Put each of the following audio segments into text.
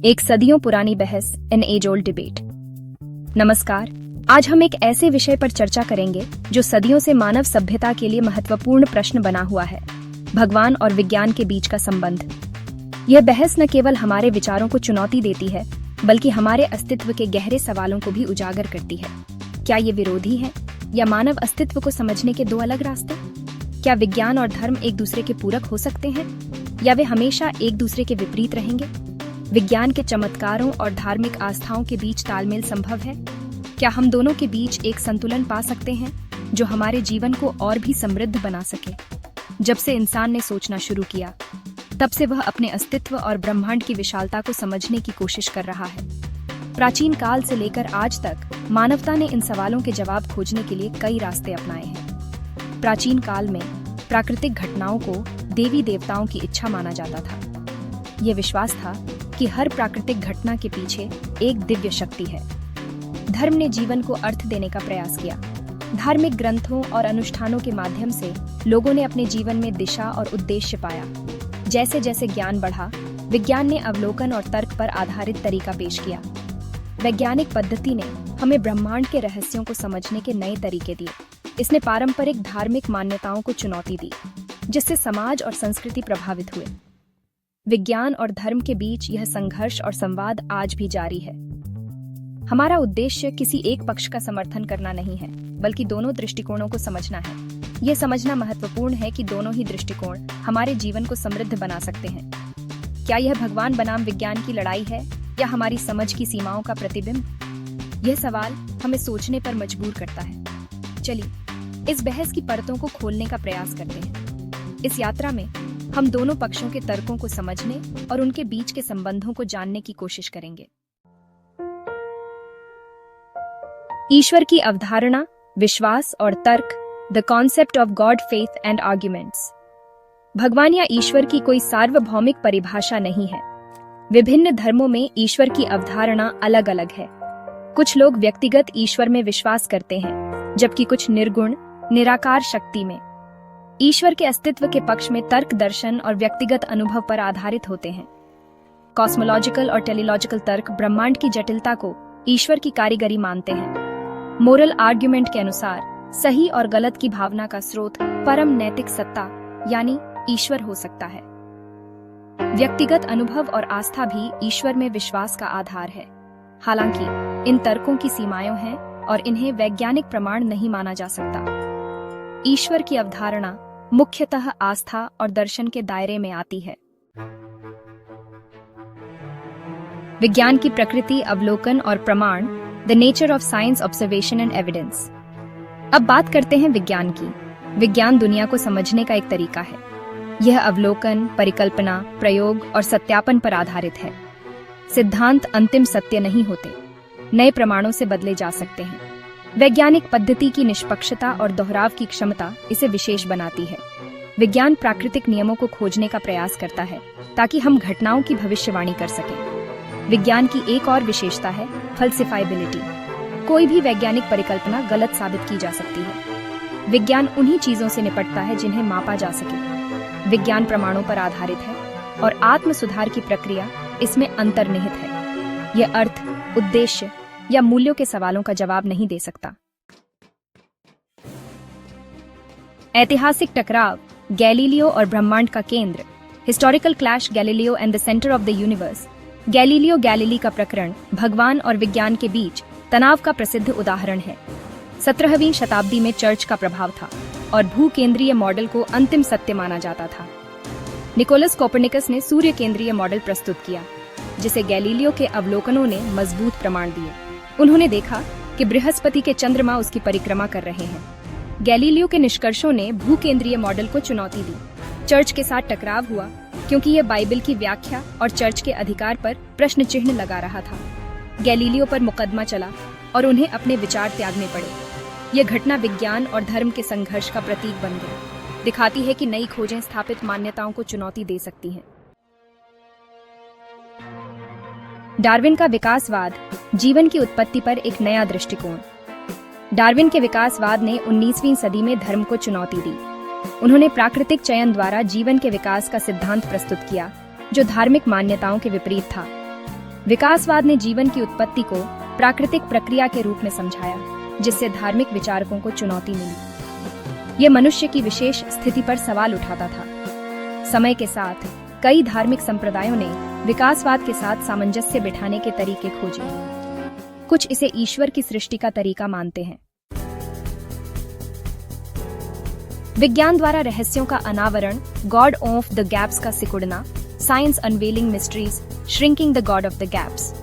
एक सदियों पुरानी बहस, एन एज ओल्ड डिबेट। नमस्कार, आज हम एक ऐसे विषय पर चर्चा करेंगे जो सदियों से मानव सभ्यता के लिए महत्वपूर्ण प्रश्न बना हुआ है, भगवान और विज्ञान के बीच का संबंध। यह बहस न केवल हमारे विचारों को चुनौती देती है, बल्कि हमारे अस्तित्व के गहरे सवालों को भी उजागर करती है। क्या ये विरोधी है या मानव अस्तित्व को समझने के दो अलग रास्ते? क्या विज्ञान और धर्म एक दूसरे के पूरक हो सकते हैं या वे हमेशा एक दूसरे के विपरीत रहेंगे? विज्ञान के चमत्कारों और धार्मिक आस्थाओं के बीच तालमेल संभव है? क्या हम दोनों के बीच एक संतुलन पा सकते हैं जो हमारे जीवन को और भी समृद्ध बना सके? जब से इंसान ने सोचना शुरू किया, तब से वह अपने अस्तित्व और ब्रह्मांड की विशालता को समझने की कोशिश कर रहा है। प्राचीन काल से लेकर आज तक मानवता ने इन सवालों के जवाब खोजने के लिए कई रास्ते अपनाए हैं। प्राचीन काल में प्राकृतिक घटनाओं को देवी देवताओं की इच्छा माना जाता था। यह विश्वास था कि हर प्राकृतिक घटना के पीछे एक दिव्य शक्ति है। धर्म ने जीवन को अर्थ देने का प्रयास किया। धार्मिक ग्रंथों और अनुष्ठानों के माध्यम से लोगों ने अपने जीवन में दिशा और उद्देश्य पाया। जैसे जैसे ज्ञान बढ़ा, विज्ञान ने अवलोकन और तर्क पर आधारित तरीका पेश किया। वैज्ञानिक पद्धति ने हमें ब्रह्मांड के रहस्यों को समझने के नए तरीके दिए। इसने पारंपरिक धार्मिक मान्यताओं को चुनौती दी, जिससे समाज और संस्कृति प्रभावित हुए। विज्ञान और धर्म के बीच यह संघर्ष और संवाद आज भी जारी है। हमारा उद्देश्य किसी एक पक्ष का समर्थन करना नहीं है, बल्कि दोनों दृष्टिकोणों को समझना है। यह समझना महत्वपूर्ण है कि दोनों ही दृष्टिकोण हमारे जीवन को समृद्ध बना सकते हैं। क्या यह भगवान बनाम विज्ञान की लड़ाई है या हमारी समझ की सीमाओं का प्रतिबिंब? यह सवाल हमें सोचने पर मजबूर करता है। चलिए इस बहस की परतों को खोलने का प्रयास करते हैं। इस यात्रा में हम दोनों पक्षों के तर्कों को समझने और उनके बीच के संबंधों को जानने की कोशिश करेंगे। ईश्वर की अवधारणा, विश्वास और तर्क, the concept of God, faith and arguments. भगवान या ईश्वर की कोई सार्वभौमिक परिभाषा नहीं है। विभिन्न धर्मों में ईश्वर की अवधारणा अलग अलग है। कुछ लोग व्यक्तिगत ईश्वर में विश्वास करते हैं, जबकि कुछ निर्गुण, निराकार शक्ति में। ईश्वर के अस्तित्व के पक्ष में तर्क, दर्शन और व्यक्तिगत अनुभव पर आधारित होते हैं। कॉस्मोलॉजिकल और टेलीलॉजिकल तर्क ब्रह्मांड की जटिलता को ईश्वर की कारीगरी मानते हैं। मोरल आर्ग्यूमेंट के अनुसार सही और गलत की भावना का स्रोत परम नैतिक सत्ता यानी ईश्वर हो सकता है। व्यक्तिगत अनुभव और आस्था भी ईश्वर में विश्वास का आधार है। हालांकि इन तर्कों की सीमाएं हैं और इन्हें वैज्ञानिक प्रमाण नहीं माना जा सकता। ईश्वर की अवधारणा मुख्यतः आस्था और दर्शन के दायरे में आती है। विज्ञान की प्रकृति, अवलोकन और प्रमाण, the nature of science, observation and evidence. अब बात करते हैं विज्ञान की। विज्ञान दुनिया को समझने का एक तरीका है। यह अवलोकन, परिकल्पना, प्रयोग और सत्यापन पर आधारित है। सिद्धांत अंतिम सत्य नहीं होते, नए प्रमाणों से बदले जा सकते हैं। वैज्ञानिक पद्धति की निष्पक्षता और दोहराव की क्षमता इसे विशेष बनाती है। विज्ञान प्राकृतिक नियमों को खोजने का प्रयास करता है ताकि हम घटनाओं की भविष्यवाणी कर सकें। विज्ञान की एक और विशेषता है फल्सिफाइबिलिटी। कोई भी वैज्ञानिक परिकल्पना गलत साबित की जा सकती है। विज्ञान उन्हीं चीजों से निपटता है जिन्हें मापा जा सके। विज्ञान प्रमाणों पर आधारित है और आत्म सुधार की प्रक्रिया इसमें अंतर्निहित है। यह अर्थ, उद्देश्य या मूल्यों के सवालों का जवाब नहीं दे सकता। ऐतिहासिक टकराव, गैलीलियो और ब्रह्मांड का केंद्र, historical clash, Galileo and the centre of the universe. Galileo Galilei का प्रकरण भगवान और विज्ञान के बीच तनाव का प्रसिद्ध उदाहरण है। 17वीं शताब्दी में चर्च का प्रभाव था और भूकेंद्रीय मॉडल को अंतिम सत्य माना जाता था। निकोलस कोपरनिकस ने सूर्य केंद्रीय मॉडल प्रस्तुत किया, जिसे गैलीलियो के अवलोकनों ने मजबूत प्रमाण दिए। उन्होंने देखा कि बृहस्पति के चंद्रमा उसकी परिक्रमा कर रहे हैं। गैलीलियो के निष्कर्षों ने भूकेंद्रीय मॉडल को चुनौती दी। चर्च के साथ टकराव हुआ क्योंकि यह बाइबल की व्याख्या और चर्च के अधिकार पर प्रश्न चिन्ह लगा रहा था। गैलीलियो पर मुकदमा चला और उन्हें अपने विचार त्यागने पड़े। यह घटना विज्ञान और धर्म के संघर्ष का प्रतीक बन गई, दिखाती है कि नई खोजें स्थापित मान्यताओं को चुनौती दे सकती हैं। डार्विन का विकासवाद, जीवन की उत्पत्ति पर एक नया दृष्टिकोण। डार्विन के विकासवाद ने 19वीं सदी में धर्म को चुनौती दी। उन्होंने प्राकृतिक चयन द्वारा जीवन के विकास का सिद्धांत प्रस्तुत किया, जो धार्मिक मान्यताओं के विपरीत था। विकासवाद ने जीवन की उत्पत्ति को प्राकृतिक प्रक्रिया के रूप में समझाया, जिससे धार्मिक विचारकों को चुनौती मिली। यह मनुष्य की विशेष स्थिति पर सवाल उठाता था। समय के साथ कई धार्मिक संप्रदायों ने विकासवाद के साथ सामंजस्य बिठाने के तरीके खोजे। कुछ इसे ईश्वर की सृष्टि का तरीका मानते हैं। विज्ञान द्वारा रहस्यों का अनावरण, गॉड ऑफ द गैप्स का सिकुड़ना, science unveiling mysteries, shrinking the God of the gaps.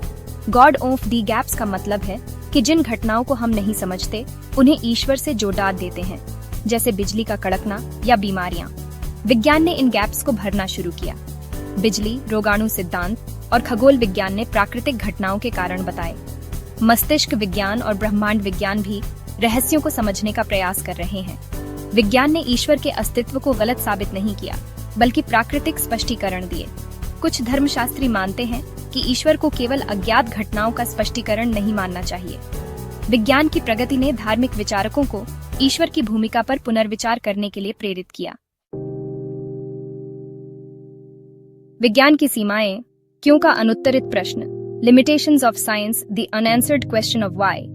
God of the gaps का मतलब है कि जिन घटनाओं को हम नहीं समझते उन्हें ईश्वर से जोड़ देते हैं, जैसे बिजली का कड़कना या बीमारियां। विज्ञान ने इन गैप्स को भरना शुरू किया। बिजली, रोगाणु सिद्धांत और खगोल विज्ञान ने प्राकृतिक घटनाओं के कारण बताए। मस्तिष्क विज्ञान और ब्रह्मांड विज्ञान भी रहस्यों को समझने का प्रयास कर रहे हैं। विज्ञान ने ईश्वर के अस्तित्व को गलत साबित नहीं किया, बल्कि प्राकृतिक स्पष्टीकरण दिए। कुछ धर्मशास्त्री मानते हैं कि ईश्वर को केवल अज्ञात घटनाओं का स्पष्टीकरण नहीं मानना चाहिए। विज्ञान की प्रगति ने धार्मिक विचारकों को ईश्वर की भूमिका पर पुनर्विचार करने के लिए प्रेरित किया। विज्ञान की सीमाएं, क्यों का अनुत्तरित प्रश्न, limitations of science, the unanswered question of why.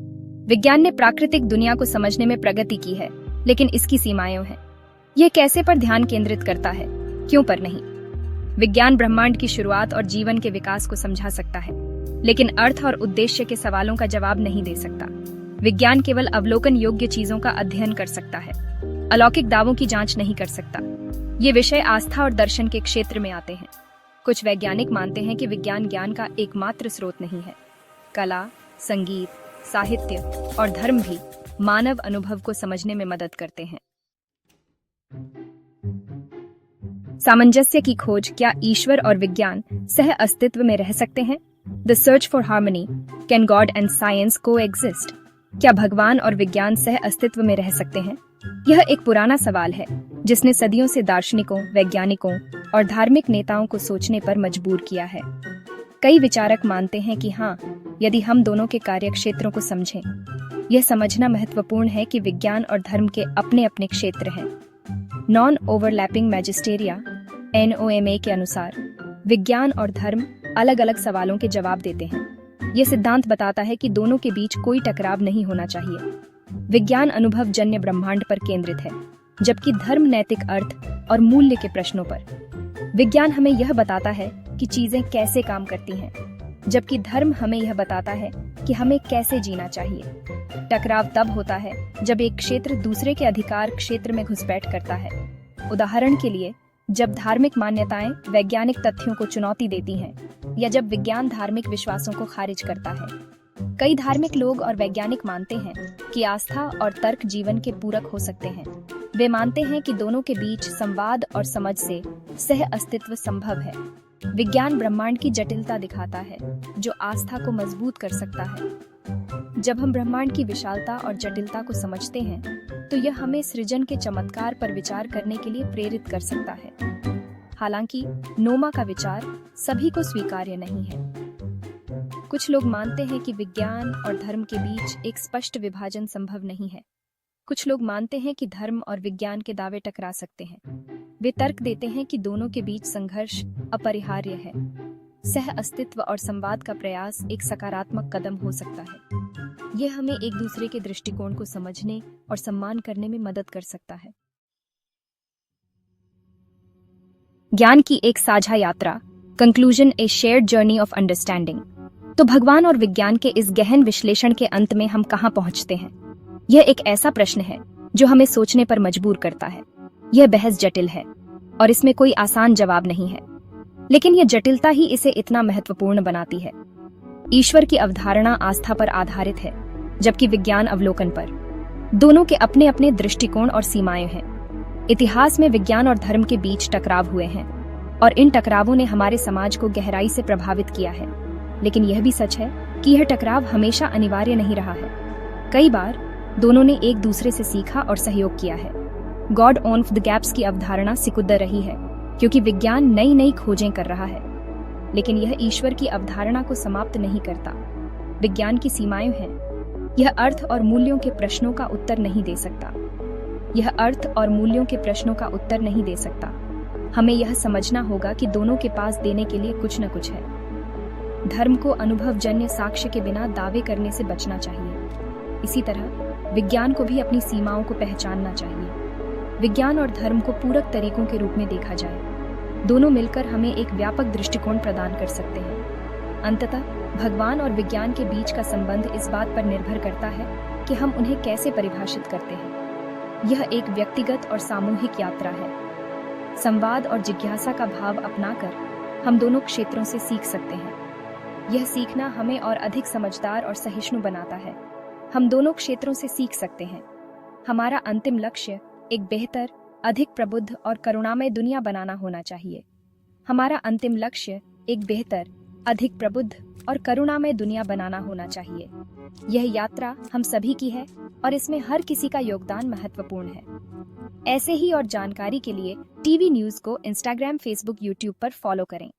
विज्ञान ने प्राकृतिक दुनिया को समझने में प्रगति की है, लेकिन इसकी सीमाएं हैं। यह कैसे पर ध्यान केंद्रित करता है, क्यों पर नहीं। विज्ञान ब्रह्मांड की शुरुआत और जीवन के विकास को समझा सकता है, लेकिन अर्थ और उद्देश्य के सवालों का जवाब नहीं दे सकता। विज्ञान केवल अवलोकन योग्य चीजों का अध्ययन कर सकता है, अलौकिक दावों की जांच नहीं कर सकता। ये विषय आस्था और दर्शन के क्षेत्र में आते हैं। कुछ वैज्ञानिक मानते हैं कि विज्ञान ज्ञान का एकमात्र स्रोत नहीं है। कला, संगीत, साहित्य और धर्म भी मानव अनुभव को समझने में मदद करते हैं। सामंजस्य की खोज, क्या ईश्वर और विज्ञान सह अस्तित्व में रह सकते हैं? The search for harmony, can God and science coexist? क्या भगवान और विज्ञान सह अस्तित्व में रह सकते हैं? यह एक पुराना सवाल है जिसने सदियों से दार्शनिकों, वैज्ञानिकों और धार्मिक नेताओं को सोचने पर मजबूर किया है। कई विचारक मानते हैं कि हाँ, यदि हम दोनों के कार्यक्षेत्रों को समझें। यह समझना महत्वपूर्ण है कि विज्ञान और धर्म के अपने अपने क्षेत्र हैं। नॉन ओवरलैपिंग मैजिस्टेरिया (NOMA) के अनुसार विज्ञान और धर्म अलग अलग सवालों के जवाब देते हैं। यह सिद्धांत बताता है कि दोनों के बीच कोई टकराव नहीं होना चाहिए। विज्ञान अनुभव जन्य ब्रह्मांड पर केंद्रित है, जबकि धर्म नैतिक अर्थ और मूल्य के प्रश्नों पर। विज्ञान हमें यह बताता है कि चीजें कैसे काम करती हैं, जबकि धर्म हमें यह बताता है कि हमें कैसे जीना चाहिए। टकराव तब होता है जब एक क्षेत्र दूसरे के अधिकार क्षेत्र में घुसपैठ करता है। उदाहरण के लिए, जब धार्मिक मान्यताएं वैज्ञानिक तथ्यों को चुनौती देती हैं, या जब विज्ञान धार्मिक विश्वासों को खारिज करता है। कई धार्मिक लोग और वैज्ञानिक मानते हैं कि आस्था और तर्क जीवन के पूरक हो सकते हैं। वे मानते हैं कि दोनों के बीच संवाद और समझ से सह अस्तित्व संभव है। विज्ञान ब्रह्मांड की जटिलता दिखाता है, जो आस्था को मजबूत कर सकता है। जब हम ब्रह्मांड की विशालता और जटिलता को समझते हैं, तो यह हमें सृजन के चमत्कार पर विचार करने के लिए प्रेरित कर सकता है। हालांकि नोमा का विचार सभी को स्वीकार्य नहीं है। कुछ लोग मानते हैं कि विज्ञान और धर्म के बीच एक स्पष्ट विभाजन संभव नहीं है। कुछ लोग मानते हैं कि धर्म और विज्ञान के दावे टकरा सकते हैं। वे तर्क देते हैं कि दोनों के बीच संघर्ष अपरिहार्य है। सह अस्तित्व और संवाद का प्रयास एक सकारात्मक कदम हो सकता है। यह हमें एक दूसरे के दृष्टिकोण को समझने और सम्मान करने में मदद कर सकता है। ज्ञान की एक साझा यात्रा, conclusion, A shared journey of understanding. तो भगवान और विज्ञान के इस गहन विश्लेषण के अंत में हम कहां पहुंचते हैं? यह एक ऐसा प्रश्न है जो हमें सोचने पर मजबूर करता है। यह बहस जटिल है और इसमें कोई आसान जवाब नहीं है, लेकिन यह जटिलता ही इसे इतना महत्वपूर्ण बनाती है। ईश्वर की अवधारणा आस्था पर आधारित है, जबकि विज्ञान अवलोकन पर। दोनों के अपने अपने दृष्टिकोण और सीमाएं हैं। इतिहास में विज्ञान और धर्म के बीच टकराव हुए हैं, और इन टकरावों ने हमारे समाज को गहराई से प्रभावित किया है। लेकिन यह भी सच है कि यह टकराव हमेशा अनिवार्य नहीं रहा है। कई बार दोनों ने एक दूसरे से सीखा और सहयोग किया है। गॉड ऑफ द गैप्स की अवधारणा सिकुड़ रही है, क्योंकि विज्ञान नई नई खोजें कर रहा है, लेकिन यह ईश्वर की अवधारणा को समाप्त नहीं करता। विज्ञान की सीमाएं हैं। यह अर्थ और मूल्यों के प्रश्नों का उत्तर नहीं दे सकता। यह अर्थ और मूल्यों के प्रश्नों का उत्तर नहीं दे सकता। हमें यह समझना होगा कि दोनों के पास देने के लिए कुछ न कुछ है। धर्म को अनुभवजन्य साक्ष्य के बिना दावे करने से बचना चाहिए। इसी तरह विज्ञान को भी अपनी सीमाओं को पहचानना चाहिए। विज्ञान और धर्म को पूरक तरीकों के रूप में देखा जाए। दोनों मिलकर हमें एक व्यापक दृष्टिकोण प्रदान कर सकते हैं। अंततः भगवान और विज्ञान के बीच का संबंध इस बात पर निर्भर करता है कि हम उन्हें कैसे परिभाषित करते हैं। यह एक व्यक्तिगत और सामूहिक यात्रा है। संवाद और जिज्ञासा का भाव अपनाकर हम दोनों क्षेत्रों से सीख सकते हैं। यह सीखना हमें और अधिक समझदार और सहिष्णु बनाता है। हम दोनों क्षेत्रों से सीख सकते हैं। हमारा अंतिम लक्ष्य एक बेहतर, अधिक प्रबुद्ध और करुणामय दुनिया बनाना होना चाहिए। हमारा अंतिम लक्ष्य एक बेहतर, अधिक प्रबुद्ध और करुणामय दुनिया बनाना होना चाहिए। यह यात्रा हम सभी की है और इसमें हर किसी का योगदान महत्वपूर्ण है। ऐसे ही और जानकारी के लिए टीवी न्यूज़ को इंस्टाग्राम, फेसबुक, यूट्यूब पर फॉलो करें।